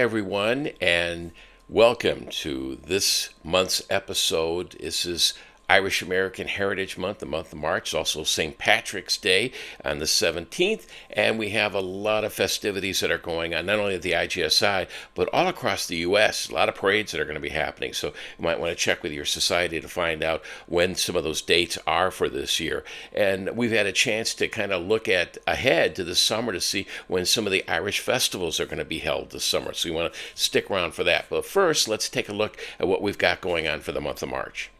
everyone, and welcome to this month's episode. This is Irish American Heritage Month, the month of March, also St. Patrick's Day on the 17th, and we have a lot of festivities that are going on, not only at the IGSI, but all across the U.S. A lot of parades that are going to be happening, so you might want to check with your society to find out when some of those dates are for this year. And we've had a chance to kind of look at ahead to the summer to see when some of the Irish festivals are going to be held this summer, so you want to stick around for that. But first, let's take a look at what we've got going on for the month of March.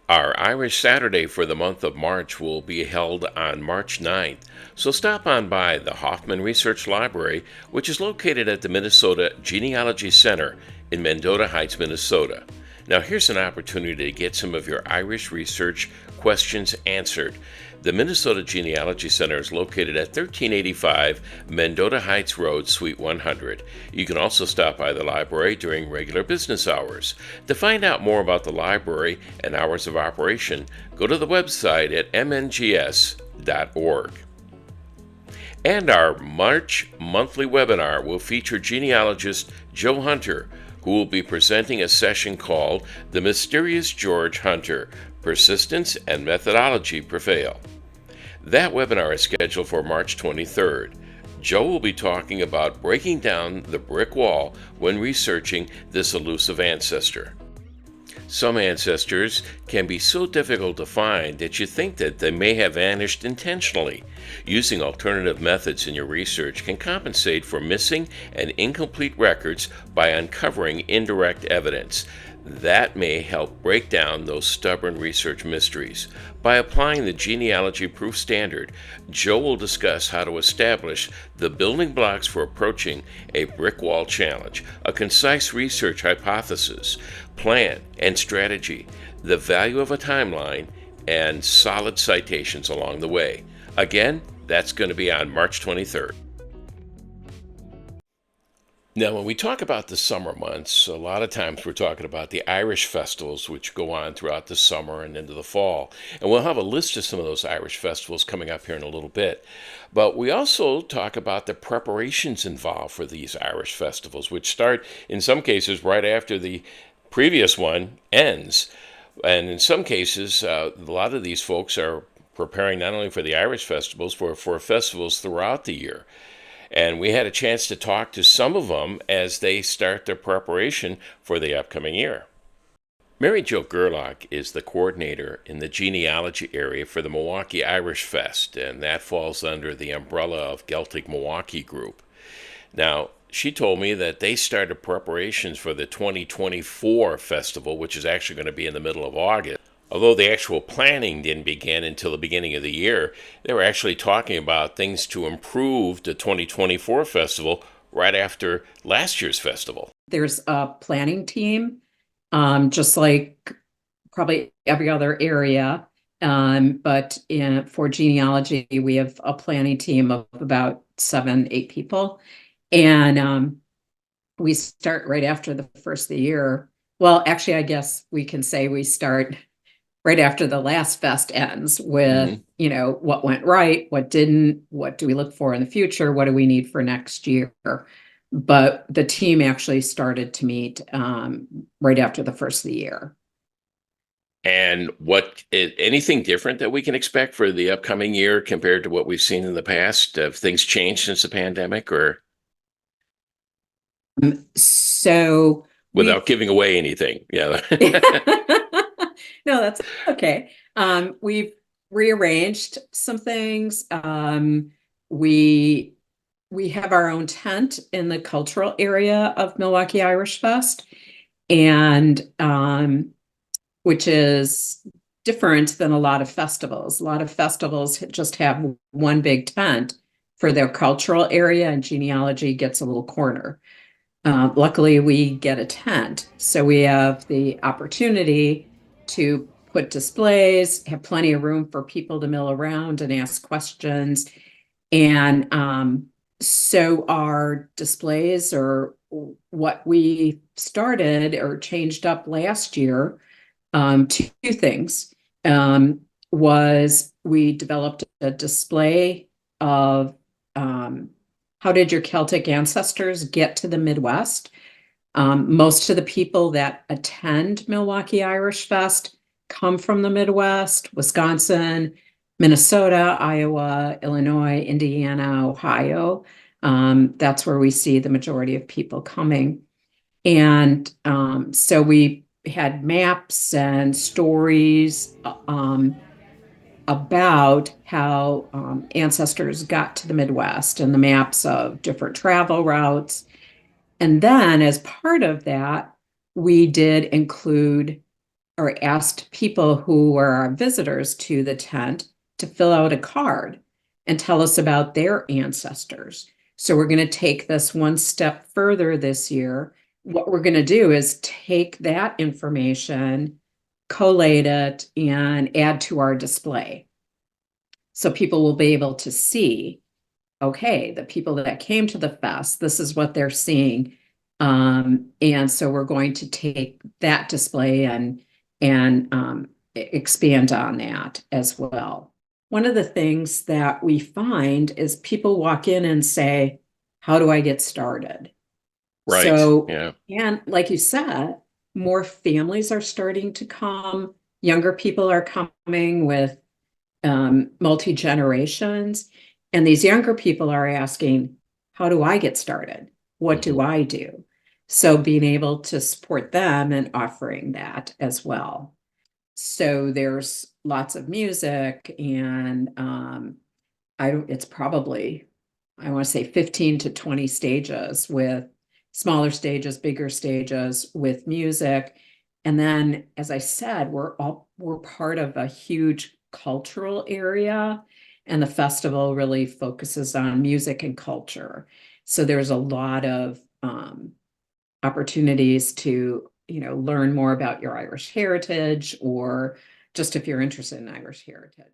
Our Irish Saturday for the month of March will be held on March 9th, so stop on by the Hoffman Research Library, which is located at the Minnesota Genealogy Center in Mendota Heights, Minnesota. Now here's an opportunity to get some of your Irish research questions answered. The Minnesota Genealogy Center is located at 1385 Mendota Heights Road, Suite 100. You can also stop by the library during regular business hours. To find out more about the library and hours of operation, go to the website at mngs.org. And our March monthly webinar will feature genealogist Joe Hunter, who will be presenting a session called The Mysterious George Hunter, Persistence and Methodology Prevail. That webinar is scheduled for March 23rd. Joe will be talking about breaking down the brick wall when researching this elusive ancestor. Some ancestors can be so difficult to find that you think that they may have vanished intentionally. Using alternative methods in your research can compensate for missing and incomplete records by uncovering indirect evidence. That may help break down those stubborn research mysteries. By applying the Genealogy Proof Standard, Joe will discuss how to establish the building blocks for approaching a brick wall challenge, a concise research hypothesis, plan and strategy, the value of a timeline, and solid citations along the way. Again, that's going to be on March 23rd. Now, when we talk about the summer months, a lot of times we're talking about the Irish festivals, which go on throughout the summer and into the fall. And we'll have a list of some of those Irish festivals coming up here in a little bit. But we also talk about the preparations involved for these Irish festivals, which start, in some cases, right after the previous one ends. And in some cases, a lot of these folks are preparing not only for the Irish festivals, for festivals throughout the year. And we had a chance to talk to some of them as they start their preparation for the upcoming year. Mary Jo Gerlach is the coordinator in the genealogy area for the Milwaukee Irish Fest, and that falls under the umbrella of Celtic Milwaukee Group. Now, she told me that they started preparations for the 2024 festival, which is actually going to be in the middle of August. Although the actual planning didn't begin until the beginning of the year, they were actually talking about things to improve the 2024 festival right after last year's festival. There's a planning team, just like probably every other area. But for genealogy, we have a planning team of about 7-8 people. And we start right after the first of the year. Well, actually, I guess we can say we start right after the last fest ends with, what went right, what didn't, what do we look for in the future, what do we need for next year. But the team actually started to meet right after the first of the year. And anything different that we can expect for the upcoming year compared to what we've seen in the past? Have things changed since the pandemic, or so without giving away anything? Yeah. No, that's okay. We've rearranged some things. We have our own tent in the cultural area of Milwaukee Irish Fest, and which is different than a lot of festivals. A lot of festivals just have one big tent for their cultural area, and genealogy gets a little corner. Luckily, we get a tent, so we have the opportunity to put displays, have plenty of room for people to mill around and ask questions. And so our displays, or what we started or changed up last year, two things. Was we developed a display of how did your Celtic ancestors get to the Midwest? Most of the people that attend Milwaukee Irish Fest come from the Midwest, Wisconsin, Minnesota, Iowa, Illinois, Indiana, Ohio. That's where we see the majority of people coming. And so we had maps and stories about how ancestors got to the Midwest and the maps of different travel routes. And then, as part of that, we did include or asked people who were our visitors to the tent to fill out a card and tell us about their ancestors. So we're going to take this one step further this year. What we're going to do is take that information, collate it, and add to our display. So people will be able to see, okay, the people that came to the fest, this is what they're seeing. And so we're going to take that display and expand on that as well. One of the things that we find is people walk in and say, how do I get started? Right. So, Yeah. and like you said, more families are starting to come. Younger people are coming with multi-generations. And these younger people are asking, how do I get started? What do I do? So being able to support them and offering that as well. So there's lots of music and it's probably, I want to say 15 to 20 stages with smaller stages, bigger stages with music. And then, as I said, we're part of a huge cultural area, and the festival really focuses on music and culture. So there's a lot of opportunities to, learn more about your Irish heritage, or just if you're interested in Irish heritage.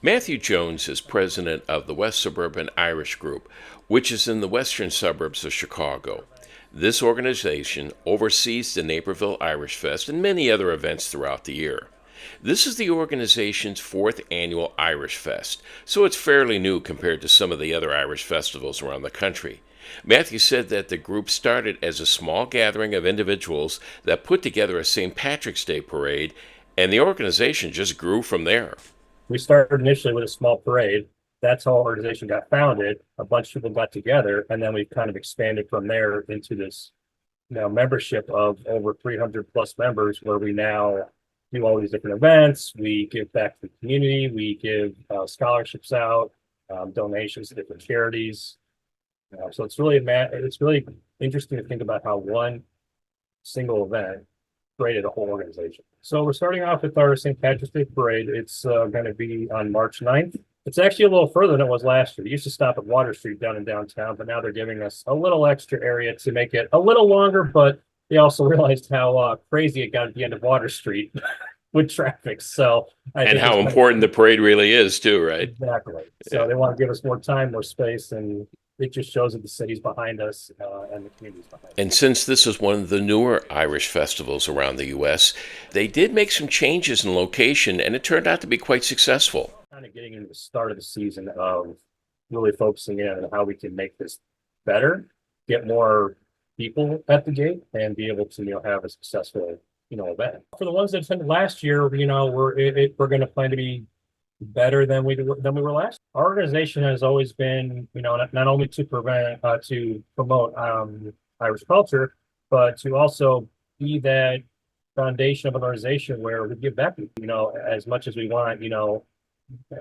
Matthew Jones is president of the West Suburban Irish Group, which is in the western suburbs of Chicago. This organization oversees the Naperville Irish Fest and many other events throughout the year. This is the organization's fourth annual Irish Fest, so it's fairly new compared to some of the other Irish festivals around the country. Matthew said that the group started as a small gathering of individuals that put together a St. Patrick's Day parade, and the organization just grew from there. We started initially with a small parade. That's how our organization got founded. A bunch of people got together, and then we kind of expanded from there into this membership of over 300 plus members, where we now do all these different events. We give back to the community. We give scholarships out, donations to different charities. So it's really interesting to think about how one single event created a whole organization. So we're starting off with our St. Patrick's Day Parade. It's going to be on March 9th. It's actually a little further than it was last year. It used to stop at Water Street down in downtown, but now they're giving us a little extra area to make it a little longer, but they also realized how crazy it got at the end of Water Street with traffic. So and how important the parade really is too, right? Exactly. So they want to give us more time, more space, and it just shows that the city's behind us and the community's behind us. And since this is one of the newer Irish festivals around the U.S., they did make some changes in location, and it turned out to be quite successful. Kind of getting into the start of the season of really focusing in on how we can make this better, get more people at the gate, and be able to have a successful event. For the ones that attended last year, we're going to plan to be better than we were last. Our organization has always been, not only to promote Irish culture, but to also be that foundation of an organization where we give back, as much as we want,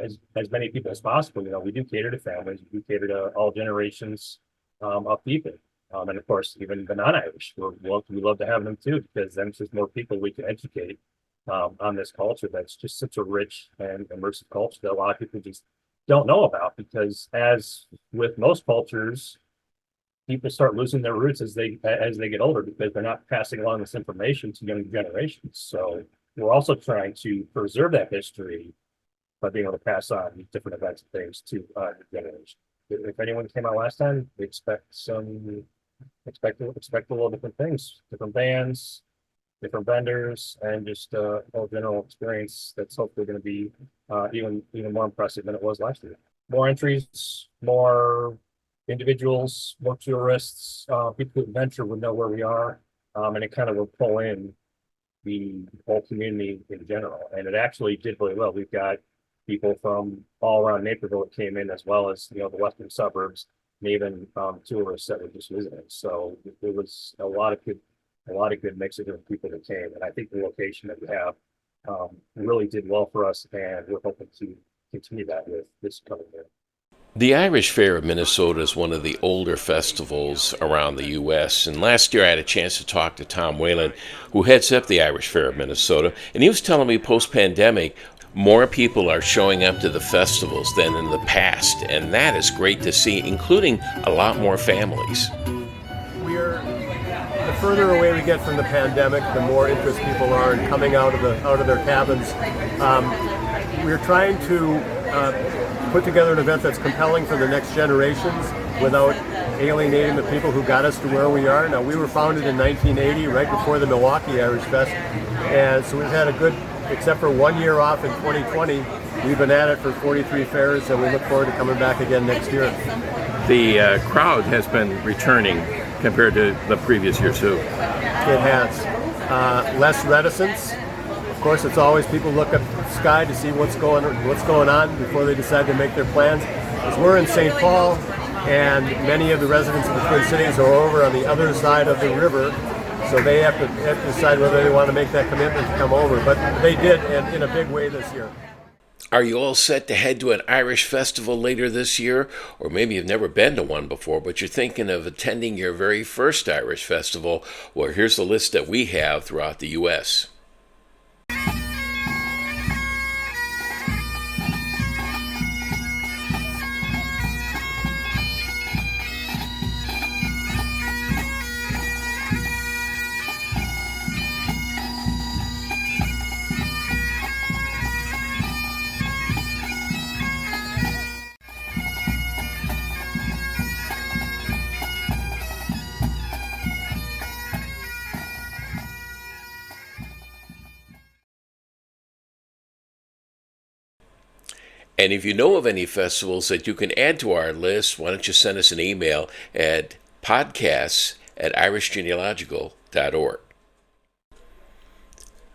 as many people as possible. We do cater to families, we do cater to all generations of people. And of course, even the non-Irish, we love to have them too, because then it's just more people we can educate on this culture that's just such a rich and immersive culture that a lot of people just don't know about, because as with most cultures, people start losing their roots as they get older, because they're not passing along this information to younger generations. So we're also trying to preserve that history by being able to pass on different events and things to new generations. If anyone came out last time, we expect a little different things, different bands, different vendors, and just a general experience that's hopefully going to be even more impressive than it was last year. more entries, more individuals, more tourists, people who venture would know where we are. And it kind of will pull in the whole community in general. And it actually did really well. We've got people from all around Naperville that came in, as well as, the western suburbs, and even tourists that were just visiting. So there was a lot of good mix of different people that came. And I think the location that we have really did well for us, and we're hoping to continue that with this coming year. The Irish Fair of Minnesota is one of the older festivals around the U.S., and last year I had a chance to talk to Tom Whalen, who heads up the Irish Fair of Minnesota, and he was telling me post-pandemic, more people are showing up to the festivals than in the past, and that is great to see, including a lot more families. The further away we get from the pandemic, the more interest people are in coming out of their cabins. We're trying to put together an event that's compelling for the next generations without alienating the people who got us to where we are. Now, we were founded in 1980, right before the Milwaukee Irish Fest, and so we've had a good, except for 1 year off in 2020, we've been at it for 43 fairs, and we look forward to coming back again next year. The crowd has been returning compared to the previous year too. It has. Less reticence. Of course, it's always people look up at the sky to see what's going on before they decide to make their plans. As we're in St. Paul, and many of the residents of the Twin Cities are over on the other side of the river, so they have to decide whether they want to make that commitment to come over. But they did, and in a big way this year. Are you all set to head to an Irish festival later this year? Or maybe you've never been to one before, but you're thinking of attending your very first Irish festival. Well, here's the list that we have throughout the U.S. And if you know of any festivals that you can add to our list, why don't you send us an email at podcasts@irishgenealogical.org.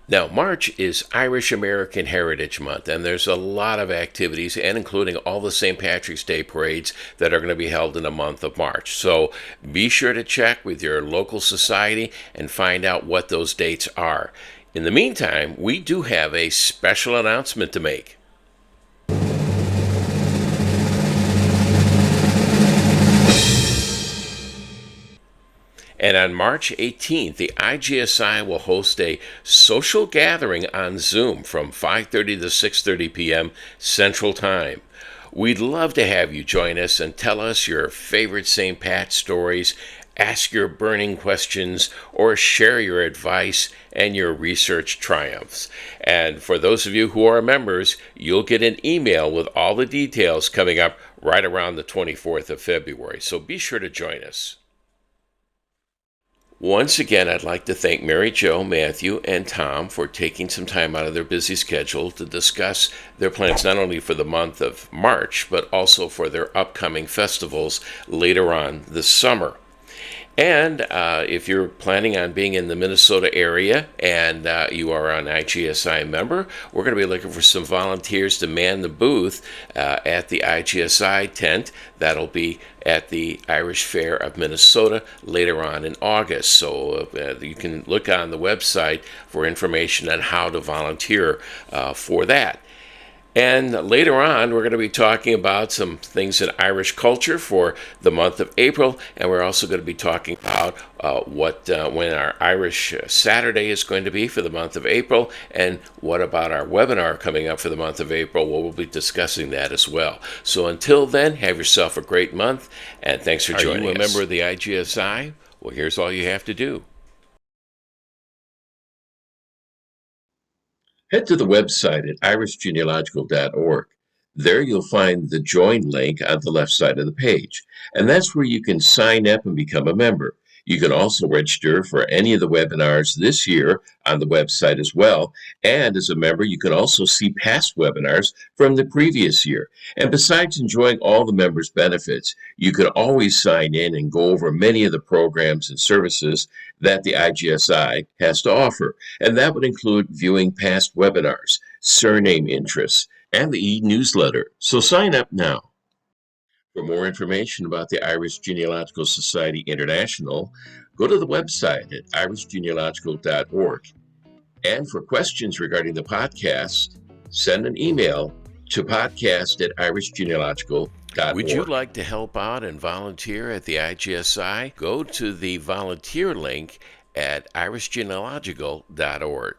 Now, March is Irish American Heritage Month, and there's a lot of activities, and including all the St. Patrick's Day parades that are going to be held in the month of March. So be sure to check with your local society and find out what those dates are. In the meantime, we do have a special announcement to make. And on March 18th, the IGSI will host a social gathering on Zoom from 5:30 to 6:30 p.m. Central Time. We'd love to have you join us and tell us your favorite St. Pat stories, ask your burning questions, or share your advice and your research triumphs. And for those of you who are members, you'll get an email with all the details coming up right around the 24th of February. So be sure to join us. Once again, I'd like to thank Mary Jo, Matthew, and Tom for taking some time out of their busy schedule to discuss their plans not only for the month of March, but also for their upcoming festivals later on this summer. And if you're planning on being in the Minnesota area and you are an IGSI member, we're going to be looking for some volunteers to man the booth at the IGSI tent. That'll be at the Irish Fair of Minnesota later on in August. So you can look on the website for information on how to volunteer for that. And later on, we're going to be talking about some things in Irish culture for the month of April, and we're also going to be talking about when our Irish Saturday is going to be for the month of April, and what about our webinar coming up for the month of April. Well, we'll be discussing that as well. So until then, have yourself a great month, and thanks for joining us. Are you a member of the IGSI? Well, here's all you have to do. Head to the website at irishgenealogical.org. There you'll find the join link on the left side of the page, and that's where you can sign up and become a member. You can also register for any of the webinars this year on the website as well. And as a member, you can also see past webinars from the previous year. And besides enjoying all the members' benefits, you can always sign in and go over many of the programs and services that the IGSI has to offer. And that would include viewing past webinars, surname interests, and the e-newsletter. So sign up now. For more information about the Irish Genealogical Society International, go to the website at irishgenealogical.org. And for questions regarding the podcast, send an email to podcast@irishgenealogical.org. Would you like to help out and volunteer at the IGSI? Go to the volunteer link at irishgenealogical.org.